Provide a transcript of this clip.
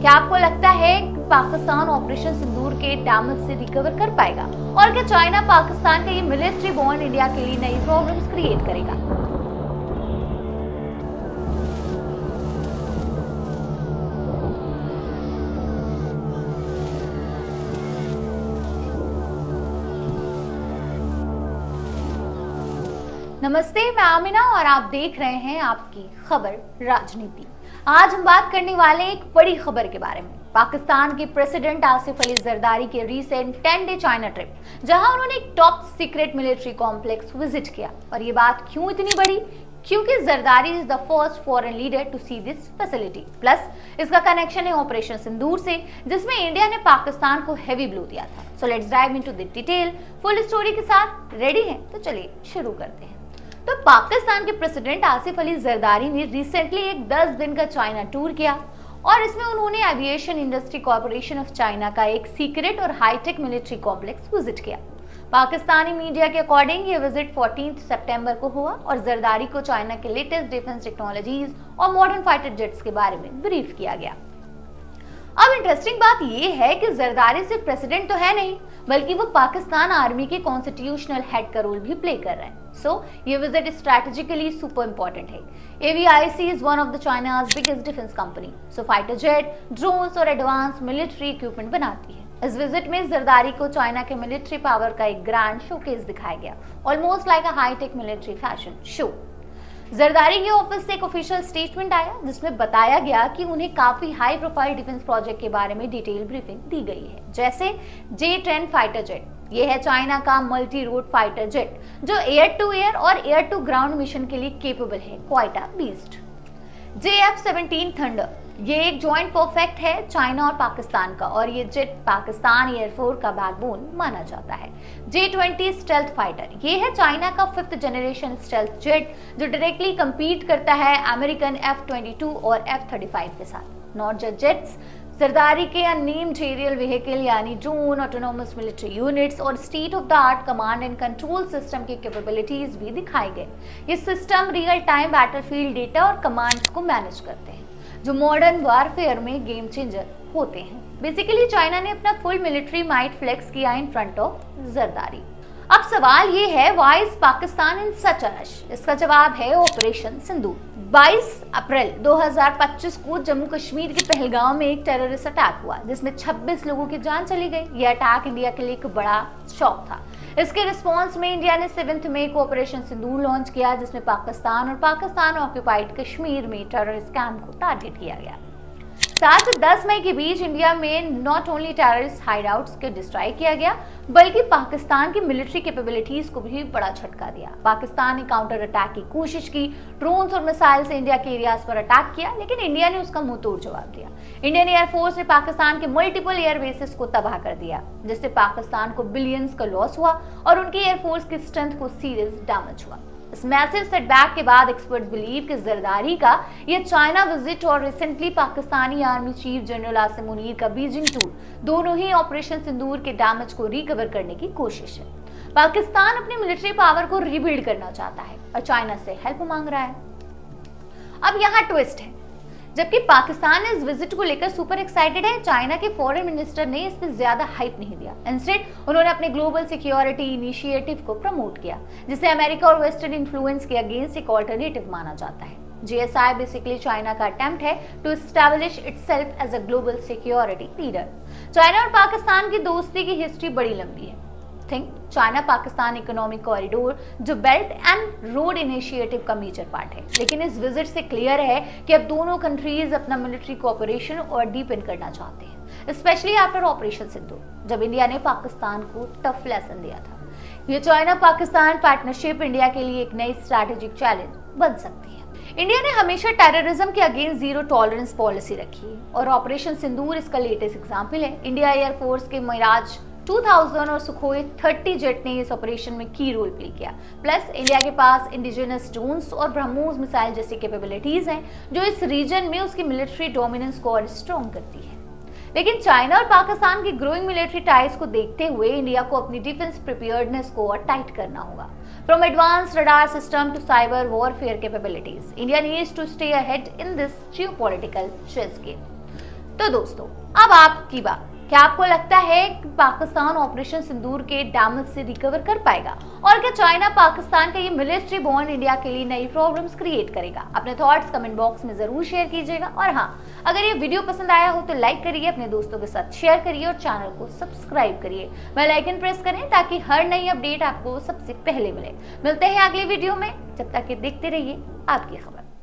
क्या आपको लगता है कि पाकिस्तान ऑपरेशन सिंदूर के डैमेज से रिकवर कर पाएगा? और क्या चाइना पाकिस्तान का ये मिलिट्री बॉन्ड इंडिया के लिए नई प्रॉब्लम्स क्रिएट करेगा? नमस्ते, मैं आमिना और आप देख रहे हैं आपकी खबर राजनीति। आज हम बात करने वाले हैं एक बड़ी खबर के बारे में। पाकिस्तान के प्रेसिडेंट आसिफ अली जरदारी के रीसेंट 10-डे चाइना ट्रिप, जहां उन्होंने एक top secret military complex visit किया। और ये बात क्यों इतनी बड़ी? क्योंकि Zardari is the first foreign leader to see this facility. Plus इसका कनेक्शन है ऑपरेशन सिंदूर से, जिसमें इंडिया ने पाकिस्तान को हेवी ब्लो दिया था। So let's dive into the detail. Full story के साथ रेडी हैं? तो चलिए शुरू करते हैं। तो पाकिस्तान के प्रेसिडेंट आसिफ अली जरदारी ने रिसेंटली एक 10 दिन का चाइना टूर किया और इसमें उन्होंने aviation industry corporation of China का एक सीक्रेट और हाईटेक मिलिट्री कॉम्प्लेक्स विजिट किया। पाकिस्तानी मीडिया के अकॉर्डिंग ये विजिट 14 सितंबर को हुआ और जरदारी को चाइना के लेटेस्ट डिफेंस टेक्नोलॉजीज और मॉडर्न फाइटर जेट्स के बारे में ब्रीफ किया गया। अब इंटरेस्टिंग बात यह है कि जरदारी सिर्फ प्रेसिडेंट तो है नहीं, बल्कि वो पाकिस्तान आर्मी के कॉन्स्टिट्यूशनल हेड का रोल भी प्ले कर रहे हैं। सो ये विजिट स्ट्रैटेजिकली सुपर इंपॉर्टेंट है। AVIC is one of the China's biggest defence company. So fighter jet, drones और एडवांस मिलिट्री इक्विपमेंट बनाती है। इस विजिट में जरदारी को चाइना के मिलिट्री पावर का एक ग्रैंड शोकेस दिखाया गया, almost like a high tech military fashion show. Zardari के ऑफिस से एक ऑफिशियल स्टेटमेंट आया जिसमें बताया गया कि उन्हें काफी हाई प्रोफाइल डिफेंस प्रोजेक्ट के बारे में डिटेल ब्रीफिंग दी गई है, जैसे J-10 फाइटर जेट। ये है चाइना का मल्टी रोड फाइटर जेट जो एयर टू एयर और एयर टू ग्राउंड मिशन के लिए केपेबल है, quite a beast. JF-17 thunder, ये एक जॉइंट परफेक्ट है चाइना और पाकिस्तान का, और ये जेट पाकिस्तान एयरफोर्स का बैकबोन माना जाता है। J-20 स्टेल्थ फाइटर, ये है चाइना का 5th जनरेशन स्टेल्थ जेट जो डायरेक्टली compete करता है अमेरिकन F-22 और F-35 के साथ। नॉट जस्ट जेट्स, जरदारी के अननेम्ड एरियल व्हीकल यानी ड्रोन, ऑटोनोमस मिलिट्री यूनिट्स और state of the art command and control system की कैपेबिलिटीज भी दिखाई गए। ये system real time battlefield data और कमांड्स को मैनेज करते हैं, जो मॉडर्न वारफेयर में गेम चेंजर होते हैं। बेसिकली चाइना ने अपना फुल मिलिट्री माइट फ्लेक्स किया इन फ्रंट ऑफ जरदारी। अब सवाल ये है, why is Pakistan in such a rush? इसका जवाब है ऑपरेशन सिंदूर। 22 अप्रैल 2025 को जम्मू कश्मीर के पहलगाम में एक टेररिस्ट अटैक हुआ जिसमें 26 लोगों की जान चली गई। यह अटैक इंडिया के लिए एक बड़ा शॉक था। इसके रिस्पांस में इंडिया ने 7 मई को ऑपरेशन सिंदूर लॉन्च किया, जिसमें पाकिस्तान और पाकिस्तान ऑक्यूपाइड कश्मीर में टेररिस्ट कैंप को टारगेट किया गया। 7 से 10 मई के बीच इंडिया में नॉट ओनली टेररिस्ट हाइडआउट्स को डिस्ट्रॉय किया गया, बल्कि पाकिस्तान की मिलिट्री कैपेबिलिटीज को भी बड़ा झटका दिया। पाकिस्तान ने काउंटर अटैक की कोशिश की, ड्रोन्स और मिसाइल से इंडिया के एरियाज पर अटैक किया, लेकिन इंडिया ने उसका मुंहतोड़ जवाब दिया। इंडियन एयरफोर्स ने पाकिस्तान के मल्टीपल एयर बेसेस को तबाह कर दिया, जिससे पाकिस्तान को बिलियंस का लॉस हुआ और उनकी एयरफोर्स की स्ट्रेंथ को सीरियस डैमेज हुआ। इस मैसिव सेटबैक के बाद एक्सपर्ट्स बिलीव कि जरदारी का ये चाइना विजिट और recently Pakistani army chief general Asim Munir का बीजिंग टूर, दोनों ही ऑपरेशन सिंदूर के डैमेज को रिकवर करने की कोशिश है। पाकिस्तान अपनी मिलिट्री पावर को रीबिल्ड करना चाहता है और चाइना से हेल्प मांग रहा है। अब यहाँ ट्विस्ट है, जबकि पाकिस्तान इस विजिट को लेकर सुपर एक्साइटेड है, चाइना के फॉरेन मिनिस्टर ने इस पर ज्यादा हाइप नहीं दिया। इंस्टेड उन्होंने अपने ग्लोबल सिक्योरिटी इनिशिएटिव को प्रमोट किया, जिसे अमेरिका और वेस्टर्न इन्फ्लुएंस के अगेंस्ट एक ऑल्टरनेटिव माना जाता है। GSI बेसिकली चाइना का अटेम्प्ट है to establish itself as a global security leader. China और पाकिस्तान की दोस्ती की हिस्ट्री बड़ी लंबी है। Think China Pakistan economic corridor, जो बेल्ट एंड रोड इनिशिएटिव का मेजर पार्ट है। लेकिन इस विजिट से क्लियर है कि अब दोनों कंट्रीज अपना मिलिट्री कोऑपरेशन और डीपेन करना चाहते हैं, स्पेशली आफ्टर ऑपरेशन सिंदूर, जब इंडिया ने पाकिस्तान को टफ लेसन दिया था। ये चाइना पाकिस्तान पार्टनरशिप इंडिया के लिए एक नई स्ट्रैटेजिक चैलेंज बन सकती है। इंडिया ने हमेशा टेररिज्म के अगेंस्ट जीरो टॉलरेंस पॉलिसी रखी है और ऑपरेशन सिंदूर इसका लेटेस्ट एग्जाम्पल है। इंडिया एयरफोर्स के मिराज 2000 और सुखोई 30 जेट ने इस ऑपरेशन में की रोल प्ले किया। प्लस इंडिया के पास इंडिजिनस ड्रोन्स और ब्रह्मोस मिसाइल जैसी कैपेबिलिटीज हैं, जो इस रीजन में उसकी मिलिट्री डोमिनेंस को और स्ट्रॉन्ग करती है। लेकिन चाइना और पाकिस्तान की ग्रोइंग मिलिट्री टाइज को देखते हुए इंडिया को अपनी डिफेंस प्रिपेयर्डनेस को और टाइट करना होगा। From advance radar system to cyber warfare capabilities, India needs to stay ahead in this geopolitical chess game. तो दोस्तों, अब आपकी बात, क्या आपको लगता है कि पाकिस्तान ऑपरेशन सिंदूर के डैमेज से रिकवर कर पाएगा? और क्या चाइना पाकिस्तान का ये मिलिट्री बॉन्ड इंडिया के लिए नई प्रॉब्लम्स क्रिएट करेगा? अपने थॉट्स कमेंट बॉक्स में जरूर शेयर कीजिएगा। और हाँ, अगर ये वीडियो पसंद आया हो तो लाइक करिए, अपने दोस्तों के साथ शेयर करिए और चैनल को सब्सक्राइब करिए, बेल आइकन प्रेस करें ताकि हर नई अपडेट आपको सबसे पहले मिले। मिलते हैं अगले वीडियो में, जब तक कि देखते रहिए आपकी खबर।